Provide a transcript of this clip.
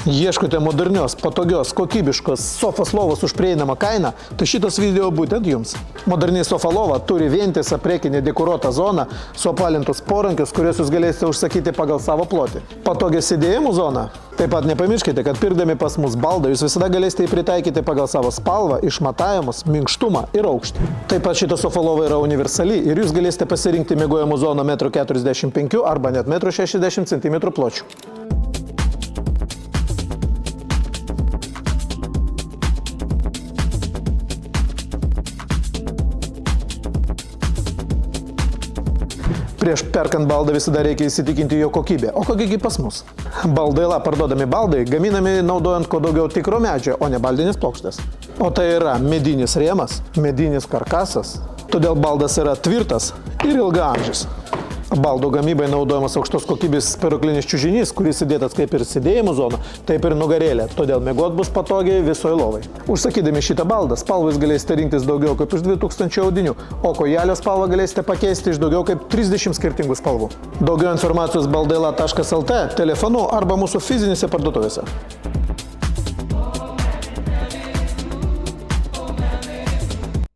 Ieškote modernios, patogios, kokybiškos sofos lovos už prieinamą kainą, tai šitas video būtent jums. Moderni sofa lova turi vientisą priekinį dekoruotą zoną su apvalintus porankius, kuriuos jūs galėsite užsakyti pagal savo plotį. Patogią sėdėjimų zoną. Taip pat nepamirškite, kad pirkdami pas mus baldą, jūs visada galėsite jį pritaikyti pagal savo spalvą, išmatavimus, minkštumą ir aukštį. Taip pat šita sofa lova yra universali ir jūs galėsite pasirinkti miegojimų zoną 1,45 m arba net 1,60 cm pločių. Prieš perkant baldą visada reikia įsitikinti jo kokybę. O kokiagi pas mus? Baldaila parduodami baldai gaminami naudojant kuo daugiau tikro medžio, o ne baldinės plokštės. O tai yra medinis rėmas, medinis karkasas. Todėl baldas yra tvirtas ir ilgaamžis. Baldų gamybai naudojamas aukštos kokybės spiroklinis čiužinys, kuris įdėtas kaip ir sėdėjimų zona, taip ir nugarėlė. Todėl miegot bus patogiai visoje lovai. Užsakydami šitą baldą, spalvą jūs galėsite rinktis daugiau kaip iš 2000 audinių, o kojelio spalvą galėsite pakeisti iš daugiau kaip 30 skirtingų spalvų. Daugiau informacijos baldaila.lt, telefonu arba mūsų fizinėse parduotuvėse.